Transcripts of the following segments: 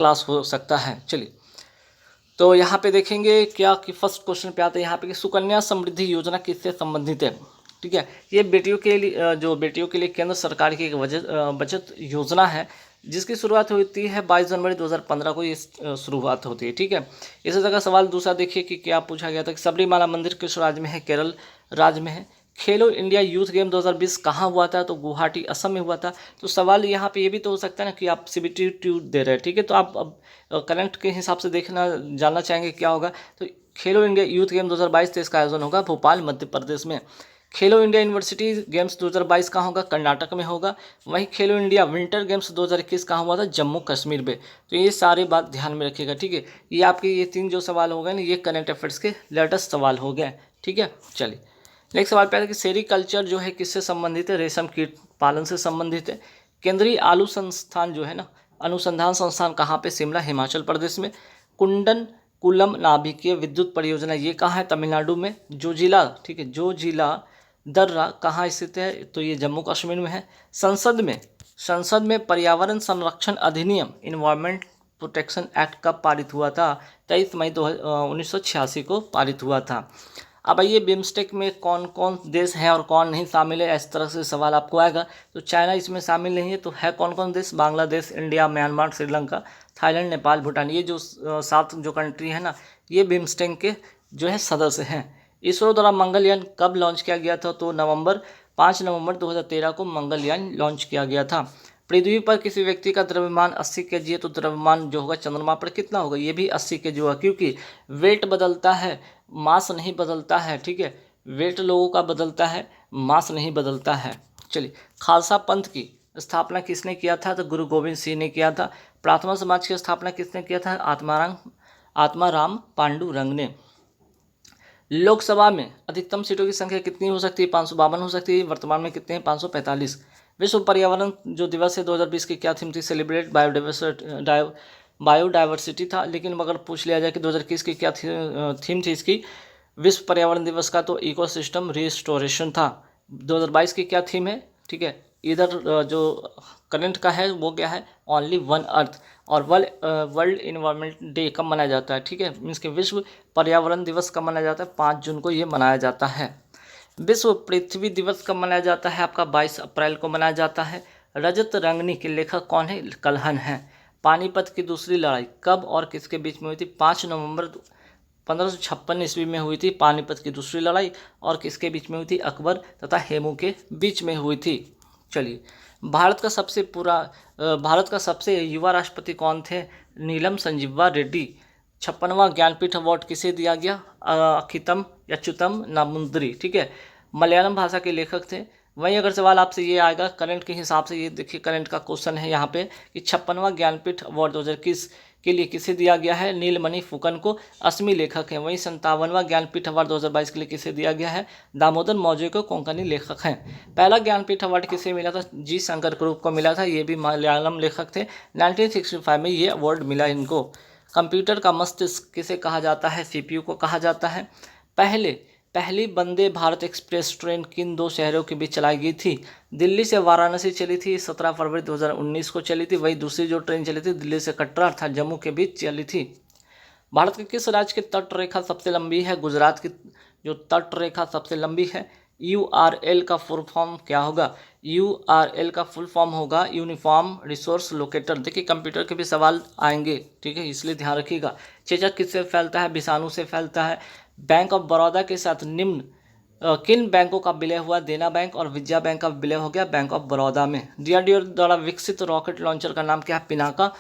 Class हो सकता है। चलिए, तो यहाँ पे देखेंगे क्या कि फर्स्ट क्वेश्चन पे आता है यहाँ पे कि सुकन्या समृद्धि योजना किससे संबंधित है। ठीक है, ये बेटियों के लिए जो बेटियों के लिए केंद्र सरकार की एक बचत योजना है, जिसकी शुरुआत होती है 22 जनवरी 2015 को ये शुरुआत होती है। ठीक है, इसी जगह सवाल दूसरा देखिए कि क्या पूछा गया था कि सबरीमाला मंदिर किस राज्य में है, केरल राज्य में है। खेलो इंडिया यूथ गेम 2020 कहाँ हुआ था, तो गुवाहाटी असम में हुआ था। तो सवाल यहाँ पे ये भी तो हो सकता है ना कि आप CBT ट्यूट दे रहे हैं। ठीक है, तो आप अब करंट के हिसाब से देखना जानना चाहेंगे क्या होगा, तो खेलो इंडिया यूथ गेम 2022 का आयोजन होगा भोपाल मध्य प्रदेश में। खेलो इंडिया यूनिवर्सिटी गेम्स 2022 कहाँ होगा, कर्नाटक में होगा। वहीं खेलो इंडिया विंटर गेम्स 2021 कहाँ हुआ था, जम्मू कश्मीर में। तो ये सारी बात ध्यान में रखिएगा। ठीक है, ये आपके ये 3 जो सवाल हो गए ना, ये करंट अफेयर्स के लेटेस्ट सवाल हो गए। ठीक है, चलिए नेक्स्ट सवाल पे आता है कि सेरीकल्चर जो है किससे संबंधित है, रेशम कीट पालन से संबंधित है। केंद्रीय आलू संस्थान जो है ना, अनुसंधान संस्थान कहाँ पे, शिमला हिमाचल प्रदेश में। कुंडन कुलम नाभिकीय विद्युत परियोजना ये कहाँ है, तमिलनाडु में। जोजिला, ठीक है, जोजिला दर्रा कहाँ स्थित है, तो ये जम्मू कश्मीर में है। संसद में पर्यावरण संरक्षण अधिनियम इन्वायरमेंट प्रोटेक्शन एक्ट कब पारित हुआ था, 23 मई 1986 को पारित हुआ था। अब आइए बिम्स्टेक में कौन कौन देश हैं और कौन नहीं शामिल है, इस तरह से सवाल आपको आएगा। तो चाइना इसमें शामिल नहीं है, तो है कौन कौन देश, Bangladesh, India, Myanmar, Sri Lanka, Thailand, Nepal, Bhutan. ये जो 7 जो कंट्री है ना, ये बिम्स्टेक के जो है सदस्य हैं। इसरो द्वारा मंगलयान कब लॉन्च किया गया था, तो 5 नवंबर 2013 को मंगलयान लॉन्च किया गया था। पृथ्वी पर किसी व्यक्ति का द्रव्यमान 80 kg है, तो द्रव्यमान जो होगा चंद्रमा पर कितना होगा, ये भी 80 kg होगा, क्योंकि वेट बदलता है, मास नहीं बदलता है। ठीक है, वेट लोगों का बदलता है, मास नहीं बदलता है। चलिए, खालसा पंथ की स्थापना किसने किया था, तो गुरु गोविंद सिंह ने किया था। प्रार्थना समाज की स्थापना किसने किया था, आत्माराम पांडुरंग ने। लोकसभा में अधिकतम सीटों की संख्या कितनी हो सकती है, 552 हो सकती है। वर्तमान में कितने हैं, 545। विश्व पर्यावरण जो दिवस है 2020 की क्या थीम थी, सेलिब्रेट बायोडाइवर्सिटी था। लेकिन अगर पूछ लिया जाए कि 2021 की क्या थीम थी इसकी, विश्व पर्यावरण दिवस का, तो इकोसिस्टम रिस्टोरेशन था। 2022 की क्या थीम है, ठीक है, इधर जो करंट का है वो क्या है, ओनली वन अर्थ। और वर्ल्ड इन्वायरमेंट डे कब मनाया जाता है, ठीक है, मीन्स के विश्व पर्यावरण दिवस कब मनाया जाता है, 5 जून को ये मनाया जाता है। विश्व पृथ्वी दिवस कब मनाया जाता है, आपका 22 अप्रैल को मनाया जाता है। रजत रंगनी के लेखक कौन है, कल्हण है। पानीपत की दूसरी लड़ाई कब और किसके बीच में हुई थी, 5 नवंबर 1556 ईस्वी में हुई थी पानीपत की दूसरी लड़ाई। और किसके बीच में हुई थी, अकबर तथा हेमू के बीच में हुई थी। चलिए, भारत का सबसे युवा राष्ट्रपति कौन थे, नीलम संजीवा रेड्डी। 56वां ज्ञानपीठ अवार्ड किसे दिया गया, अखितम अच्युतम नामुंद्री। ठीक है, मलयालम भाषा के लेखक थे। वहीं अगर सवाल आपसे ये आएगा करंट के हिसाब से, ये देखिए करंट का क्वेश्चन है यहाँ पे कि 56वां ज्ञानपीठ अवार्ड 2021 के लिए किसे दिया गया है, नीलमणि फुकन को, असमी लेखक हैं। वहीं 57वां ज्ञानपीठ अवार्ड 2022 के लिए किसे दिया गया है, दामोदर मौर्य को, कोंकणी लेखक हैं। पहला ज्ञानपीठ अवार्ड किसे मिला था, जी शंकर ग्रुप को मिला था, ये भी मलयालम लेखक थे। 1965 में ये अवार्ड मिला इनको। कंप्यूटर का मस्तिष्क किसे कहा जाता है, CPU को कहा जाता है। पहली वंदे भारत एक्सप्रेस ट्रेन किन 2 शहरों के बीच चलाई गई थी, दिल्ली से वाराणसी चली थी, 17 फरवरी 2019 को चली थी। वही दूसरी जो ट्रेन चली थी दिल्ली से कटरा अर्थात जम्मू के बीच चली थी। भारत के किस राज्य की तट रेखा सबसे लंबी है, गुजरात की जो तट रेखा सबसे लंबी है। URL का फुल फॉर्म क्या होगा, URL का फुल फॉर्म होगा यूनिफॉर्म रिसोर्स लोकेटर। देखिए कंप्यूटर के भी सवाल आएंगे, ठीक है, इसलिए ध्यान रखिएगा। चेचक किससे फैलता है, विषाणु से फैलता है। बैंक ऑफ बड़ौदा के साथ निम्न किन बैंकों का विलय हुआ, देना बैंक और विजया बैंक का विलय हो गया बैंक ऑफ बड़ौदा में। DRDO द्वारा विकसित रॉकेट लॉन्चर का नाम क्या है, पिनाका।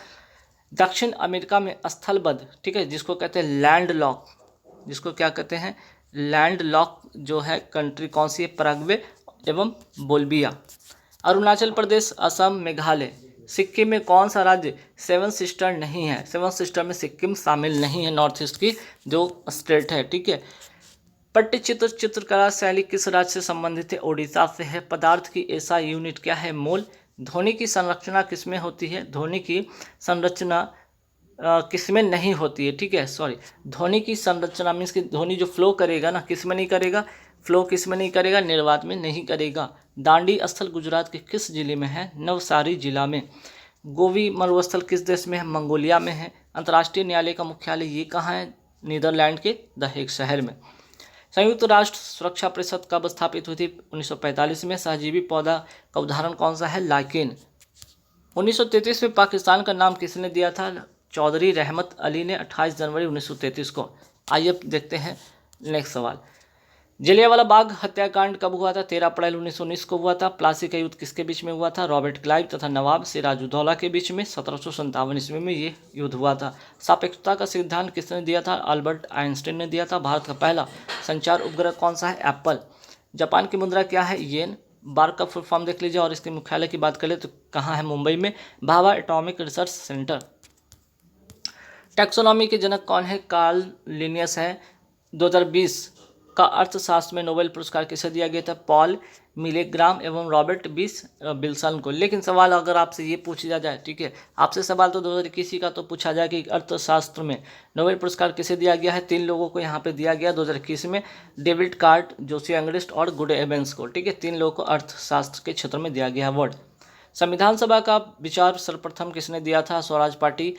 दक्षिण अमेरिका में स्थलबद्ध, ठीक है, जिसको कहते हैं लैंडलॉक, जिसको क्या कहते हैं, लैंडलॉक जो है कंट्री कौन सी है, पैराग्वे एवं बोल्विया। अरुणाचल प्रदेश, असम, मेघालय, सिक्किम में कौन सा राज्य 7 सिस्टर नहीं है, 7 सिस्टर में सिक्किम शामिल नहीं है, नॉर्थ ईस्ट की जो स्टेट है। ठीक है, पट्टचित्र चित्रकला शैली किस राज्य से संबंधित है, ओडिशा से है। पदार्थ की ऐसा यूनिट क्या है, मोल। ध्वनि की संरचना किसमें होती है, ध्वनि की संरचना किसमें नहीं होती है, ठीक है, सॉरी, ध्वनि की संरचना मीन्स कि ध्वनि जो फ्लो करेगा ना, किसमें नहीं करेगा, फ्लो किसमें नहीं करेगा, निर्वात में नहीं करेगा। दांडी स्थल गुजरात के किस जिले में है, नवसारी जिला में। गोवी मरुस्थल किस देश में है? मंगोलिया में है। अंतर्राष्ट्रीय न्यायालय का मुख्यालय ये कहाँ है? नीदरलैंड के द हेग शहर में। संयुक्त राष्ट्र सुरक्षा परिषद कब स्थापित हुई थी? 1945 में। सहजीवी पौधा का उदाहरण कौन सा है? लाइकेन। 1933 में पाकिस्तान का नाम किसने दिया था? चौधरी रहमत अली ने 28 जनवरी 1933 को। आइए देखते हैं नेक्स्ट सवाल। जलियांवाला बाग हत्याकांड कब हुआ था? 13 अप्रैल 1919 को हुआ था। प्लासी का युद्ध किसके बीच में हुआ था? रॉबर्ट क्लाइव तथा नवाब सिराजुद्दौला के बीच में 1757 ईस्वी में ये युद्ध हुआ था। सापेक्षता का सिद्धांत किसने दिया था? अल्बर्ट आइंस्टीन ने दिया था। भारत का पहला संचार उपग्रह कौन सा है? एप्पल। जापान की मुद्रा क्या है? येन। बार का फुल फॉर्म देख लीजिए और इसके मुख्यालय की बात करें तो कहाँ है? मुंबई में, Bhabha atomic research centre. Taxonomy के जनक कौन है? कार्ल लिनियस है। 2020 का अर्थशास्त्र में नोबेल पुरस्कार किसे दिया गया था? पॉल मिलेग्राम एवं रॉबर्ट बिल्सन को। लेकिन सवाल अगर आपसे ये पूछ लिया जाए, ठीक है, आपसे सवाल तो 2021 का तो पूछा जाए कि अर्थशास्त्र में नोबेल पुरस्कार किसे दिया गया है? 3 लोगों को यहाँ पे दिया गया 2021 में, डेविड कार्ट, जोशी एंग्रिस्ट और गुड एवेंस को। ठीक है, 3 लोगों को अर्थशास्त्र के क्षेत्र में दिया गया अवार्ड। संविधान सभा का विचार सर्वप्रथम किसने दिया था? स्वराज पार्टी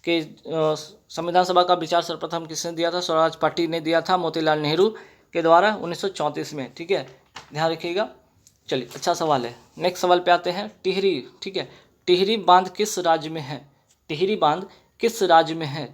के संविधान सभा का विचार सर्वप्रथम किसने दिया था? स्वराज पार्टी ने दिया था, मोतीलाल नेहरू के द्वारा 1934 में। ठीक है, ध्यान रखिएगा। चलिए, अच्छा सवाल है। नेक्स्ट सवाल पे आते हैं। टिहरी, ठीक है, टिहरी बांध किस राज्य में है? टिहरी बांध किस राज्य में है?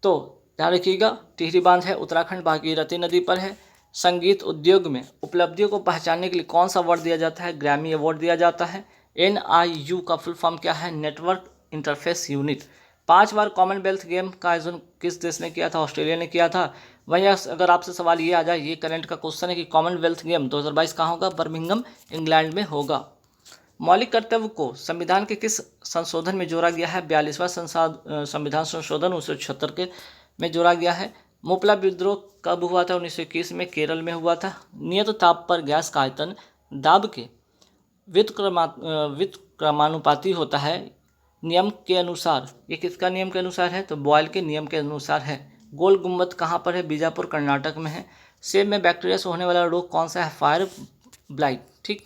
तो ध्यान रखिएगा, टिहरी बांध है उत्तराखंड, भागीरथी नदी पर है। संगीत उद्योग में उपलब्धियों को पहचानने के लिए कौन सा अवार्ड दिया जाता है? ग्रैमी अवार्ड दिया जाता है। NIU का फुल फॉर्म क्या है? Network interface unit. 5 बार कॉमनवेल्थ गेम का आयोजन किस देश ने किया था? ऑस्ट्रेलिया ने किया था। वहीं अगर आपसे सवाल ये आ जाए, ये करंट का क्वेश्चन है कि कॉमनवेल्थ गेम 2022 कहाँ होगा? बर्मिंघम, इंग्लैंड में होगा। मौलिक कर्तव्य को संविधान के किस संशोधन में जोड़ा गया है? 42वां संविधान संशोधन 1976 के में जोड़ा गया है। मोपला विद्रोह कब हुआ था? 1921 में, केरल में हुआ था। नियत ताप पर गैस का आयतन दाब के व्युत्क्रमानुपाती होता है नियम के अनुसार। ये किसका नियम के अनुसार है? तो बॉयल के नियम के अनुसार है। गोल गुम्बद कहाँ पर है? बीजापुर, कर्नाटक में है। सेब में बैक्टीरिया से होने वाला रोग कौन सा है? Fire blight. ठीक।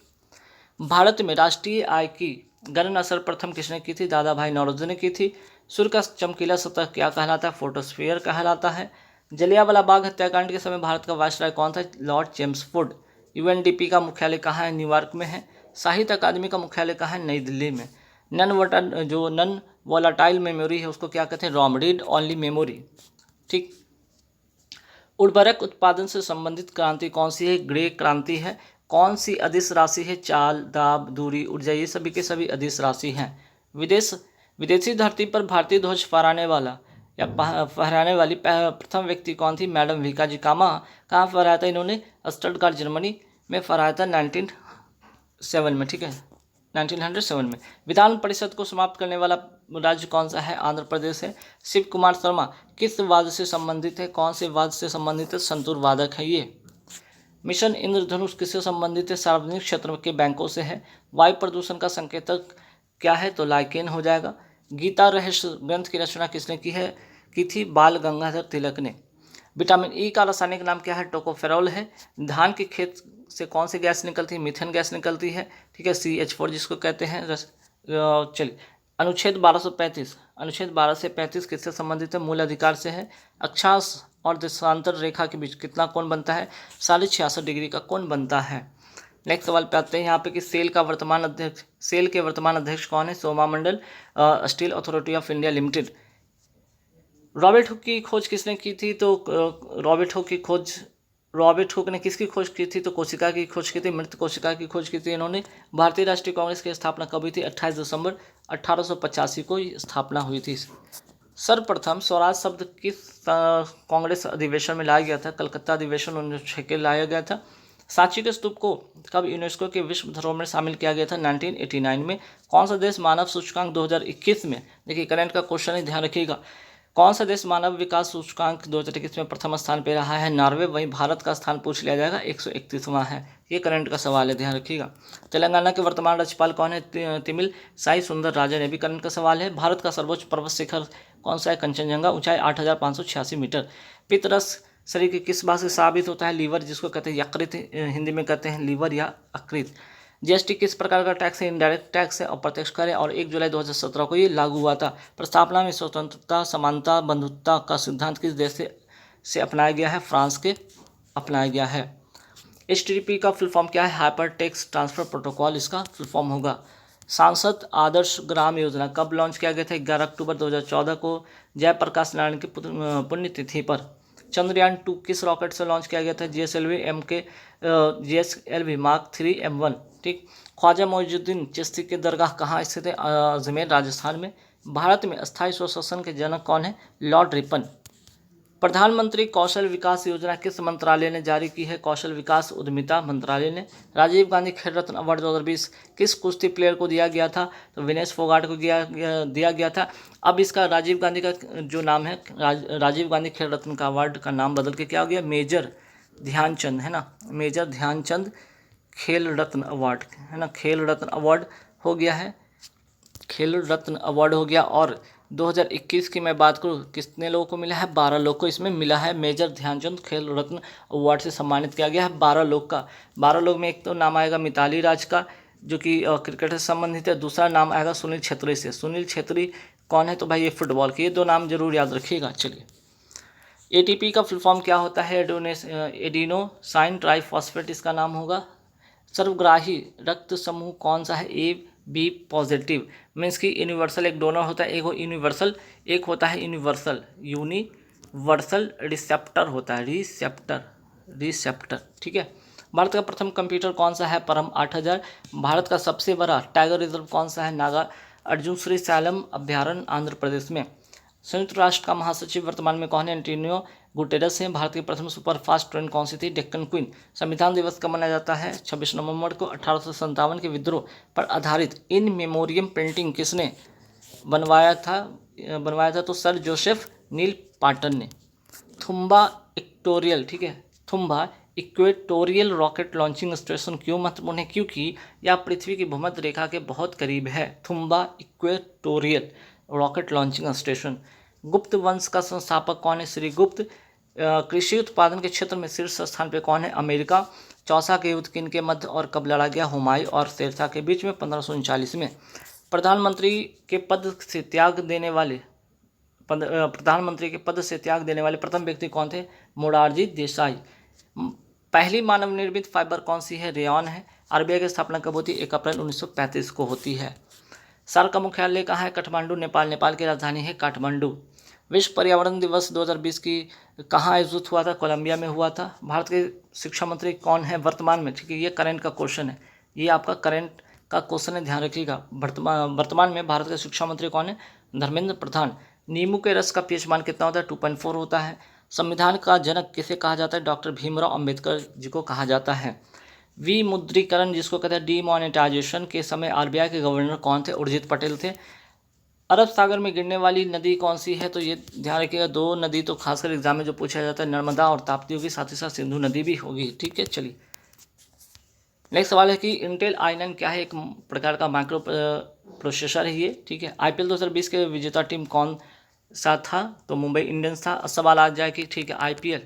भारत में राष्ट्रीय आय की गणना सर्वप्रथम किसने की थी? दादा भाई नौरोजी ने की थी। सूर्य का चमकीला सतह क्या कहलाता है? फोटोस्फीयर कहलाता है। जलियांवाला बाग हत्याकांड के समय भारत का वायसराय कौन था? Lord Chelmsford. UNDP का मुख्यालय कहाँ है? न्यूयॉर्क में है। साहित्य अकादमी का मुख्यालय कहाँ है? नई दिल्ली में। नन वोलाटाइल मेमोरी है उसको क्या कहते हैं? ROM, read only memory. ठीक। उर्वरक उत्पादन से संबंधित क्रांति कौन सी है? ग्रे क्रांति है। कौन सी अदिश राशि है? चाल, दाब, दूरी, ऊर्जा, ये सभी के सभी अदिश राशि हैं। विदेशी धरती पर भारतीय ध्वज फहराने वाली प्रथम व्यक्ति कौन थी? मैडम भिकाजी कामा। कहाँ फहराया था इन्होंने? स्टटगार्ट, जर्मनी में फहराया था 1907 में। ठीक है, 1907 में। विधान परिषद को समाप्त करने वाला राज्य कौन सा है? आंध्र प्रदेश है। शिव कुमार शर्मा किस वाद से संबंधित है? कौन से वाद से संबंधित है? संतूर वादक है ये। मिशन इंद्रधनुष किससे संबंधित है? सार्वजनिक क्षेत्र के बैंकों से है। वायु प्रदूषण का संकेतक क्या है? तो लाइकेन हो जाएगा। गीता रहस्य ग्रंथ की रचना किसने की थी? बाल गंगाधर तिलक ने। विटामिन ई का रासायनिक नाम क्या है? टोकोफेरोल है। धान के खेत से कौन सी गैस निकलती है? मीथेन गैस निकलती है। ठीक है, CH4 जिसको कहते हैं। चलिए, अनुच्छेद 1235 किससे संबंधित है? मूल अधिकार से है। अक्षांश और देशांतर रेखा के बीच कितना कोण बनता है? 66.5 डिग्री का कोण बनता है। नेक्स्ट सवाल पे आते हैं यहाँ पे कि सेल के वर्तमान अध्यक्ष कौन है? Soma Mandal, steel authority of India limited. Robert Hooke की खोज किसने की थी? तो रॉबर्ट हुक ने किसकी खोज की थी? तो कोशिका की खोज की थी, मृत कोशिका की खोज की थी इन्होंने। भारतीय राष्ट्रीय कांग्रेस की स्थापना कब हुई थी? 28 दिसंबर 1885 को स्थापना हुई थी। सर्वप्रथम स्वराज शब्द किस कांग्रेस अधिवेशन में लाया गया था? कलकत्ता अधिवेशन 1906 के लाया गया था। सांची के स्तूप को कब यूनेस्को के विश्व धरोहर में शामिल किया गया था? 1989 में। कौन सा देश मानव सूचकांक 2021 में, देखिए करंट का क्वेश्चन है, ध्यान रखिएगा, कौन सा देश मानव विकास सूचकांक 2021 में प्रथम स्थान पर रहा है? नॉर्वे। वहीं भारत का स्थान पूछ लिया जाएगा, 131वां है। ये करंट का सवाल है, ध्यान रखिएगा। तेलंगाना के वर्तमान राज्यपाल कौन है? तिमिल साई सुंदर राजन। ये भी करंट का सवाल है। भारत का सर्वोच्च पर्वत शिखर कौन सा है? कंचनजंगा, ऊंचाई 8586 मीटर। पित्तरस शरीर के किस भाग से साबित होता है? लीवर, जिसको कहते हैं यकृत, हिंदी में कहते हैं लीवर या अकृत। जीएसटी किस प्रकार का टैक्स है? इनडायरेक्ट टैक्स है, अप्रत्यक्ष कर है, और 1 जुलाई 2017 को ये लागू हुआ था। प्रस्तावना में स्वतंत्रता, समानता, बंधुत्ता का सिद्धांत किस देश से अपनाया गया है? फ्रांस के अपनाया गया है। HTTP का फुल फॉर्म क्या है? हाइपर टेक्स्ट ट्रांसफर प्रोटोकॉल इसका फुल फॉर्म होगा। सांसद आदर्श ग्राम योजना कब लॉन्च किया गया था? 11 अक्टूबर 2014 को जयप्रकाश नारायण की पुण्यतिथि पर। चंद्रयान 2 किस रॉकेट से लॉन्च किया गया था? GSLV mark 3 M1। ठीक। ख्वाजा मोइनुद्दीन चिश्ती की दरगाह कहाँ स्थित है? अजमेर, राजस्थान में। भारत में अस्थायी स्वशासन के जनक कौन है? Lord Ripon. प्रधानमंत्री कौशल विकास योजना किस मंत्रालय ने जारी की है? कौशल विकास उद्यमिता मंत्रालय ने। राजीव गांधी खेल रत्न अवार्ड 2020 किस कुश्ती प्लेयर को दिया गया था? तो विनेश फोगाट को दिया गया था। अब इसका राजीव गांधी का जो नाम है, राजीव गांधी खेल रत्न का अवार्ड का नाम बदल के क्या हो गया? मेजर ध्यानचंद, है ना, मेजर ध्यानचंद खेल रत्न अवार्ड, है ना, खेल रत्न अवार्ड हो गया है, खेल रत्न अवार्ड हो गया। और 2021 की मैं बात करूँ, कितने लोगों को मिला है? 12 लोग को इसमें मिला है। मेजर ध्यानचंद खेल रत्न अवार्ड से सम्मानित किया गया है 12 लोग का। 12 लोग में एक तो नाम आएगा मिताली राज का, जो कि क्रिकेट से संबंधित है। दूसरा नाम आएगा सुनील छेत्री से। सुनील छेत्री कौन है? तो भाई ये फुटबॉल के। ये 2 नाम जरूर याद रखिएगा। चलिए, ATP का फुल फॉर्म क्या होता है? एडिनोसाइन ट्राइफॉस्फेट इसका नाम होगा। सर्वग्राही रक्त समूह कौन सा है? AB positive. मीन्स कि यूनिवर्सल एक डोनर होता है, एक यूनिवर्सल, एक होता है यूनिवर्सल रिसेप्टर होता है, रिसेप्टर। ठीक है। भारत का प्रथम कंप्यूटर कौन सा है? परम 8000। भारत का सबसे बड़ा टाइगर रिजर्व कौन सा है? नागा अर्जुन श्री सैलम अभ्यारण्य, आंध्र प्रदेश में। संयुक्त राष्ट्र का महासचिव वर्तमान में कौन है? एंटोनियो गुटेरस हैं। भारत की प्रथम सुपरफास्ट ट्रेन कौन सी थी? डेक्कन क्वीन। संविधान दिवस कब मनाया जाता है? 26 नवंबर को। 1857 के विद्रोह पर आधारित इन मेमोरियम पेंटिंग किसने बनवाया था? तो सर जोसेफ नील पाटन ने। थुम्बा इक्वेटोरियल, ठीक है, Thumba equatorial rocket launching station क्यों महत्वपूर्ण है? क्योंकि यह पृथ्वी की भूमध्य रेखा के बहुत करीब है। Thumba equatorial rocket launching station. गुप्त वंश का संस्थापक कौन है? श्री गुप्त। कृषि उत्पादन के क्षेत्र में शीर्ष स्थान पे कौन है? अमेरिका। चौसा के युद्ध किन के मध्य और कब लड़ा गया? हुमायूं और शेरशाह के बीच में 1539 में। प्रधानमंत्री के पद से त्याग देने वाले प्रथम व्यक्ति कौन थे? मोरारजी देसाई। पहली मानव निर्मित फाइबर कौन सी है? रेयॉन है। RBI की स्थापना कब होती है? 1 अप्रैल 1935 को होती है। सार्क का मुख्यालय कहाँ है? काठमांडू, नेपाल। नेपाल की राजधानी है काठमांडू। विश्व पर्यावरण दिवस 2020 की कहाँ आयोजित हुआ था? कोलंबिया में हुआ था। भारत के शिक्षा मंत्री कौन है वर्तमान में? ठीक है, ये करंट का क्वेश्चन है, ये आपका करंट का क्वेश्चन है, ध्यान रखिएगा। वर्तमान में भारत के शिक्षा मंत्री कौन है? धर्मेंद्र प्रधान। नींबू के रस का pH मान कितना होता है? 2.4 होता है। संविधान का जनक किसे कहा जाता है? डॉक्टर भीमराव अंबेडकर जी को कहा जाता है। विमुद्रीकरण जिसको कहते हैं डीमोनेटाइजेशन के समय RBI के गवर्नर कौन थे? उर्जित पटेल थे। अरब सागर में गिरने वाली नदी कौन सी है? तो ये ध्यान रखिएगा, 2 नदी तो खासकर एग्जाम में जो पूछा जाता है, नर्मदा और ताप्ती होगी, साथ ही साथ सिंधु नदी भी होगी। ठीक है, चलिए नेक्स्ट सवाल है कि इंटेल i9 क्या है? एक प्रकार का माइक्रो प्रोसेसर है ये। ठीक है। IPL 2020 के विजेता टीम कौन सा था? तो मुंबई इंडियंस था। सवाल आ जाए कि ठीक है, IPL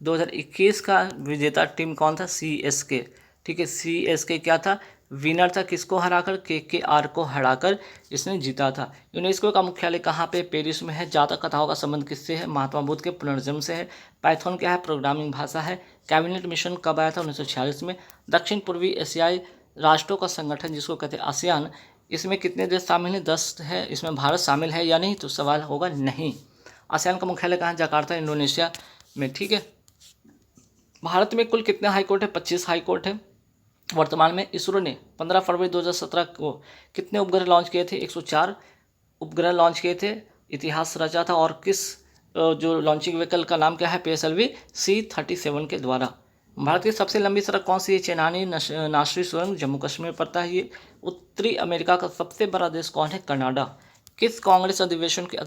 2021 का विजेता टीम कौन था? CSK। ठीक है, CSK क्या था? विनर था। किसको हराकर? KKR को हराकर इसने जीता था। यूनेस्को का मुख्यालय कहाँ पे? पेरिस में है। जातक कथाओं का संबंध किससे है? महात्मा बुद्ध के पुनर्जन्म से है। पाइथन क्या है? प्रोग्रामिंग भाषा है। कैबिनेट मिशन कब आया था? 1946 में। दक्षिण पूर्वी एशियाई राष्ट्रों का संगठन जिसको कहते हैं आसियान, इसमें कितने देश शामिल हैं? 10 है। इसमें भारत शामिल है या नहीं? तो सवाल होगा नहीं। आसियान का मुख्यालय कहाँ? जकार्ता, इंडोनेशिया में। ठीक है। भारत में कुल कितने हाईकोर्ट है? 25 हाईकोर्ट है वर्तमान में। इसरो ने 15 फरवरी 2017 को कितने उपग्रह लॉन्च किए थे? 104 उपग्रह लॉन्च किए थे। इतिहास रचा था। और किस जो लॉन्चिंग व्हीकल का नाम क्या है? PSLV C-37 के द्वारा। भारत की सबसे लंबी सड़क कौन सी है? चेनानी नासरी सुरंग, जम्मू कश्मीर में पड़ता है ये। उत्तरी अमेरिका का सबसे बड़ा देश कौन है? कनाडा। किस कांग्रेस अधिवेशन की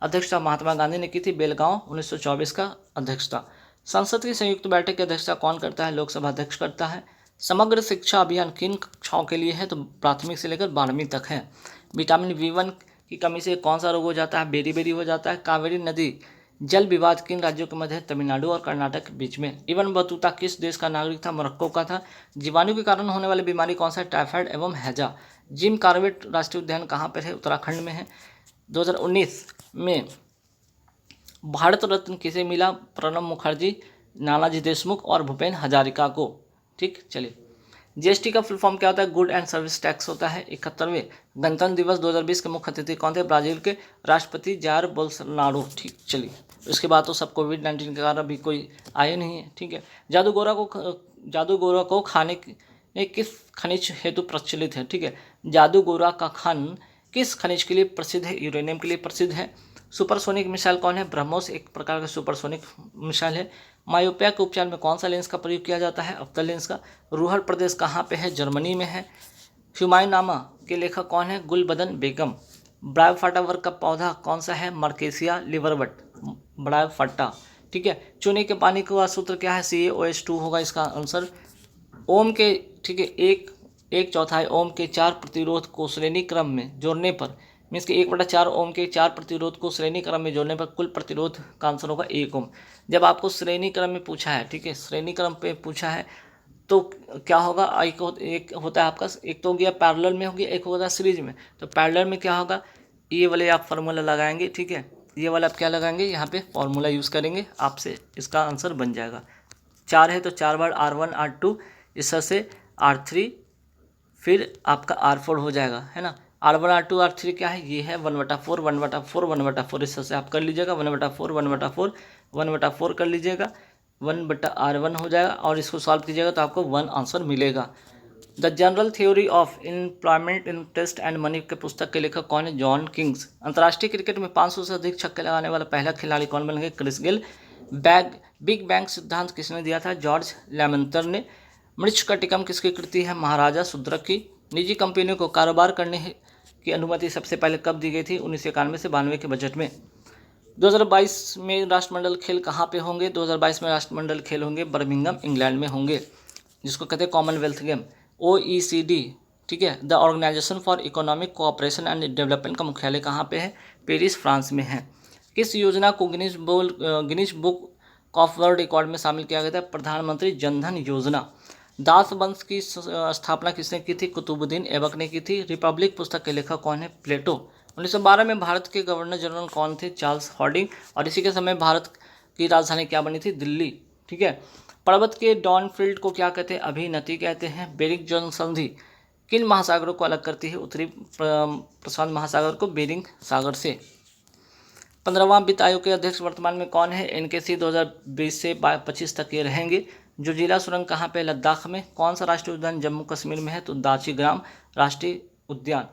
अध्यक्षता महात्मा गांधी ने की थी? बेलगांव, 1924 का अध्यक्षता। संसद की संयुक्त बैठक की अध्यक्षता कौन करता है? लोकसभा अध्यक्ष करता है। समग्र शिक्षा अभियान किन कक्षाओं के लिए है? तो प्राथमिक से लेकर 12वीं तक है। विटामिन B1 की कमी से कौन सा रोग हो जाता है? बेरी बेरी हो जाता है। कावेरी नदी जल विवाद किन राज्यों के मध्य है? तमिलनाडु और कर्नाटक के बीच में। इब्न बतूता किस देश का नागरिक था? मोरक्को का था। जीवाणु के कारण होने वाली बीमारी कौन सा है? टाइफाइड एवं हैजा। जिम कॉर्बेट राष्ट्रीय उद्यान कहाँ पर है? उत्तराखंड में है। 2019 में भारत रत्न किसे मिला? प्रणब मुखर्जी, नानाजी देशमुख और भूपेन हजारिका को। ठीक, चलिए। जीएसटी का फुल फॉर्म क्या होता है? गुड एंड सर्विस टैक्स होता है। 71वें गणतंत्र दिवस 2020 के मुख्य अतिथि कौन थे? ब्राजील के राष्ट्रपति जायर बोल्सोनारो। ठीक, चलिए। उसके बाद तो सब कोविड-19 के कारण अभी कोई आए नहीं है। ठीक है। जादू को खाने किस खनिज हेतु प्रचलित है? ठीक है। जादू गोरा का खान किस खनिज के लिए प्रसिद्ध है? यूरेनियम के लिए प्रसिद्ध है। सुपरसोनिक मिसाइल कौन है? ब्रह्मोस एक प्रकार का सुपरसोनिक मिसाइल है। मायोपिया के उपचार में कौन सा लेंस का प्रयोग किया जाता है? अवतल लेंस का। रूहल प्रदेश कहाँ पे है? जर्मनी में है। हुमायूंनामा के लेखक कौन है? गुलबदन बेगम। ब्रायोफाटा वर्ग का पौधा कौन सा है? मर्केसिया लिवरवट, ब्रायोफाटा। ठीक है। चूने के पानी का सूत्र क्या है? CaOH2 होगा इसका आंसर। ओम के, ठीक है, एक चौथाई ओम के 4 प्रतिरोध को श्रेणी क्रम में जोड़ने पर, मीन्स कि 1/4 ओम के 4 प्रतिरोध को श्रेणी क्रम में जोड़ने पर कुल प्रतिरोध का आंसर होगा 1 ओम। जब आपको श्रेणी क्रम में पूछा है, ठीक है, श्रेणी क्रम पे पूछा है तो क्या होगा? एक होता है आपका, एक तो हो गया पैरेलल में, हो गया एक होगा सीरीज में। तो पैरेलल में क्या होगा? ये वाले आप फार्मूला लगाएंगे। ठीक है, ये वाला आप क्या लगाएंगे? यहाँ पे फॉर्मूला यूज़ करेंगे, आपसे इसका आंसर बन जाएगा। 4 है तो 4 बार R1 R2, इस तरह से R3, फिर आपका R4 हो जाएगा, है ना। R1 R2 R3 क्या है? ये है 1/4 1/4 1/4, इस तरह से आप कर लीजिएगा। 1/4 1/4 1/4 कर लीजिएगा, 1/R1 हो जाएगा और इसको सॉल्व कीजिएगा तो आपको 1 आंसर मिलेगा। The general theory of employment interest and money के पुस्तक के लेखक कौन है? John Kings. अंतर्राष्ट्रीय क्रिकेट में 500 से अधिक छक्के लगाने वाला पहला खिलाड़ी कौन बन गए? Chris Gayle. बिग बैंग सिद्धांत किसने दिया था? जॉर्ज लेमेंतर ने। मृच्छकटिकम किसकी कृति है? महाराजा सुद्रक की। निजी कंपनियों को कारोबार करने की अनुमति सबसे पहले कब दी गई थी? 1991 से 92 के बजट में। 2022 में राष्ट्रमंडल खेल कहाँ पे होंगे? 2022 में राष्ट्रमंडल खेल होंगे बर्मिंघम, इंग्लैंड में होंगे, जिसको कहते हैं कॉमनवेल्थ गेम। OECD, ठीक है, the organisation for economic cooperation and development का मुख्यालय कहाँ पे है? पेरिस, फ्रांस में है। किस योजना को Guinness book of world record में शामिल किया गया था? प्रधानमंत्री जनधन योजना। दास वंश की स्थापना किसने की थी? कुतुबुद्दीन ऐबक ने की थी। रिपब्लिक पुस्तक के लेखक कौन है? प्लेटो। 1912 में भारत के गवर्नर जनरल कौन थे? Charles Hardinge. और इसी के समय भारत की राजधानी क्या बनी थी? दिल्ली। ठीक है। पर्वत के डॉनफील्ड को क्या कहते हैं? अभिनति कहते हैं। बेरिंग जल संधि किन महासागरों को अलग करती है? उत्तरी प्रशांत महासागर को बेरिंग सागर से। 15वां वित्त आयोग के अध्यक्ष वर्तमान में कौन है? NKC 2020 से 25 तक ये रहेंगे। जो जिला सुरंग कहाँ पे? लद्दाख में। कौन सा राष्ट्रीय उद्यान जम्मू कश्मीर में है? तो दाचीग्राम राष्ट्रीय उद्यान।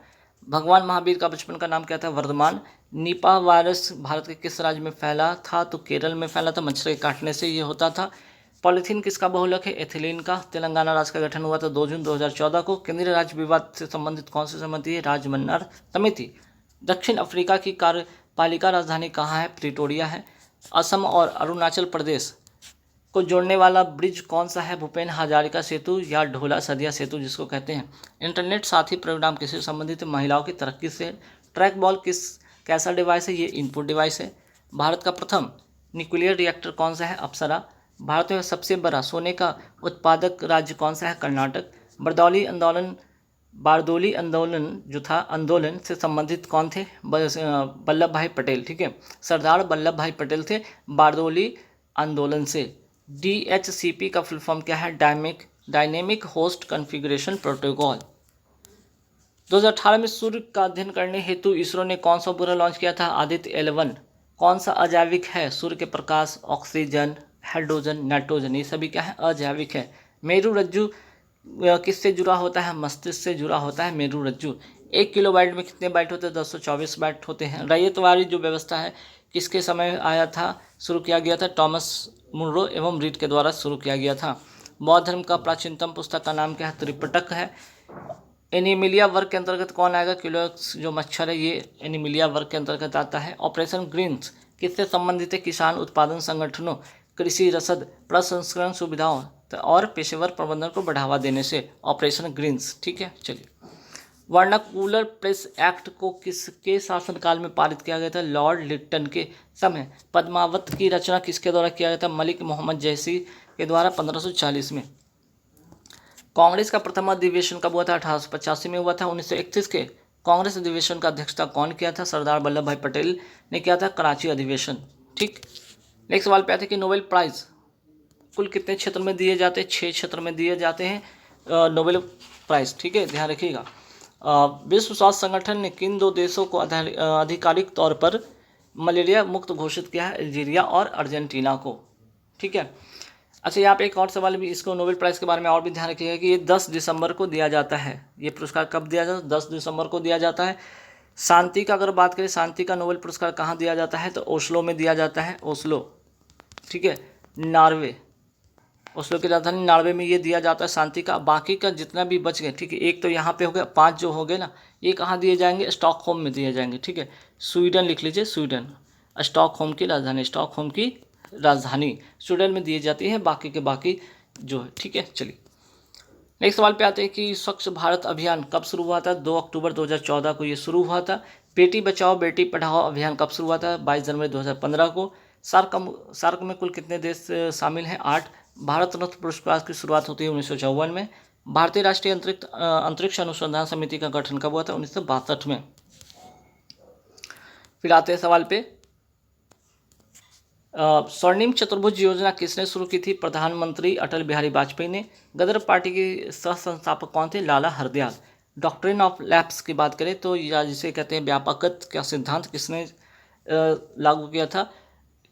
भगवान महावीर का बचपन का नाम क्या था? वर्धमान। निपाह वायरस भारत के किस राज्य में फैला था? तो केरल में फैला था, मच्छर के काटने से ये होता था। पॉलीथीन किसका बहुलक है? एथिलीन का। तेलंगाना राज्य का गठन हुआ था 2 जून 2014 को। केंद्रीय राज्य विवाद से संबंधित कौन सी समिति है? राजमन्नार समिति। दक्षिण अफ्रीका की कार्यपालिका राजधानी कहाँ है? प्रिटोरिया है। असम और अरुणाचल प्रदेश को जोड़ने वाला ब्रिज कौन सा है? भूपेन हजारिका सेतु या ढोला सदिया सेतु जिसको कहते हैं। इंटरनेट साथी प्रोग्राम किससे संबंधित है? महिलाओं की तरक्की से। ट्रैक बॉल कैसा डिवाइस है? ये इनपुट डिवाइस है। भारत का प्रथम न्यूक्लियर रिएक्टर कौन सा है? अप्सरा। भारत में सबसे बड़ा सोने का उत्पादक राज्य कौन सा है? कर्नाटक। बारदोली आंदोलन जो था, आंदोलन से संबंधित कौन थे? वल्लभ भाई पटेल। ठीक है, सरदार वल्लभ भाई पटेल थे बारदोली आंदोलन से। DHCP का फुल फॉर्म क्या है? Dynamic host configuration protocol. 2018 में सूर्य का अध्ययन करने हेतु इसरो ने कौन सा उपग्रह लॉन्च किया था? आदित्य L1। कौन सा अजैविक है? सूर्य के प्रकाश, ऑक्सीजन, हाइड्रोजन, नाइट्रोजन, ये सभी क्या है? अजैविक है। मेरु रज्जु किससे जुड़ा होता है? मस्तिष्क से जुड़ा होता है मेरु रज्जु। 1 किलोबाइट में कितने बाइट होते हैं? 224 बाइट होते हैं। रैयतवाड़ी जो व्यवस्था है किसके समय आया था? शुरू किया गया था टॉमस मुनरो एवं रीड के द्वारा शुरू किया गया था। बौद्ध धर्म का प्राचीनतम पुस्तक का नाम क्या है? त्रिपिटक है। एनीमिलिया वर्ग के अंतर्गत कौन आएगा? क्यूलेक्स जो मच्छर है ये एनीमिलिया वर्ग के अंतर्गत आता है। ऑपरेशन ग्रीन्स किससे संबंधित है? किसान उत्पादन संगठनों, कृषि रसद, प्रसंस्करण सुविधाओं और पेशेवर प्रबंधन को बढ़ावा देने से। Operation greens. ठीक है, चलिए। वर्नाकुलर प्रेस एक्ट को किसके शासनकाल में पारित किया गया था? लॉर्ड लिट्टन के समय। पद्मावत की रचना किसके द्वारा किया गया था? मलिक मोहम्मद जैसी के द्वारा 1540 में। कांग्रेस का प्रथम अधिवेशन कब हुआ था? 1885 में हुआ था। 1931 के कांग्रेस अधिवेशन का अध्यक्षता कौन किया था? सरदार वल्लभ भाई पटेल ने किया था, कराची अधिवेशन। ठीक। नेक्स्ट सवाल पे आते हैं कि नोबेल प्राइज कुल कितने क्षेत्र में दिए जाते हैं? 6 क्षेत्र में दिए जाते हैं नोबेल प्राइज। ठीक है, ध्यान रखिएगा। विश्व स्वास्थ्य संगठन ने किन 2 देशों को आधिकारिक तौर पर मलेरिया मुक्त घोषित किया है? अल्जीरिया और अर्जेंटीना को। ठीक है। अच्छा, यहाँ पे एक और सवाल भी, इसको नोबेल प्राइज़ के बारे में और भी ध्यान रखिएगा कि ये 10 दिसंबर को दिया जाता है। ये पुरस्कार कब दिया जाता है? 10 दिसंबर को दिया जाता है। शांति का अगर बात करें, शांति का नोबेल पुरस्कार कहाँ दिया जाता है? तो ओस्लो में दिया जाता है, ओस्लो। ठीक है, नॉर्वे, ओस्लो की राजधानी नॉर्वे में ये दिया जाता है शांति का। बाकी का जितना भी बच गए, ठीक है, एक तो यहाँ पे हो गया, 5 जो हो गए ना, ये कहाँ दिए जाएंगे? स्टॉकहोम में दिए जाएंगे। ठीक है, स्वीडन लिख लीजिए, स्वीडन, स्टॉकहोम की राजधानी, स्टॉकहोम की राजधानी स्वीडन में दी जाती है, बाकी के बाकी जो है। ठीक है, चलिए नेक्स्ट सवाल पे आते हैं कि स्वच्छ भारत अभियान कब शुरू हुआ था? 2 अक्टूबर 2014 को ये शुरू हुआ था। बेटी बचाओ बेटी पढ़ाओ अभियान कब शुरू हुआ था? 22 जनवरी 2015 को। सार्क में कुल कितने देश शामिल हैं? 8। भारत रत्न पुरस्कार की शुरुआत होती है 1954 में। भारतीय राष्ट्रीय अंतरिक्ष अनुसंधान समिति का गठन कब हुआ था? 1962 में। फिर आते हैं सवाल पे, स्वर्णिम चतुर्भुज योजना किसने शुरू की थी? प्रधानमंत्री अटल बिहारी वाजपेयी ने। गदर पार्टी के सह संस्थापक कौन थे? लाला हरदयाल। डॉक्ट्रिन ऑफ लैप्स की बात करें तो या जिसे कहते हैं व्यापकत्व का सिद्धांत किसने लागू किया था?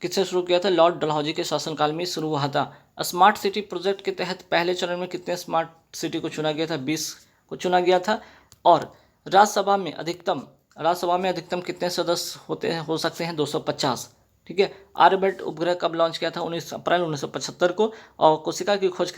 किसने शुरू किया था? लॉर्ड डलहौजी के शासनकाल में शुरू हुआ था। स्मार्ट सिटी प्रोजेक्ट के तहत पहले चरण में कितने स्मार्ट सिटी को चुना गया था? 20 को चुना गया था। और राज्यसभा में अधिकतम कितने सदस्य हो सकते हैं? 250। ठीक है। आर्यभट्ट उपग्रह कब लॉन्च किया था? 19 अप्रैल 1975 को। और कोशिका की खोज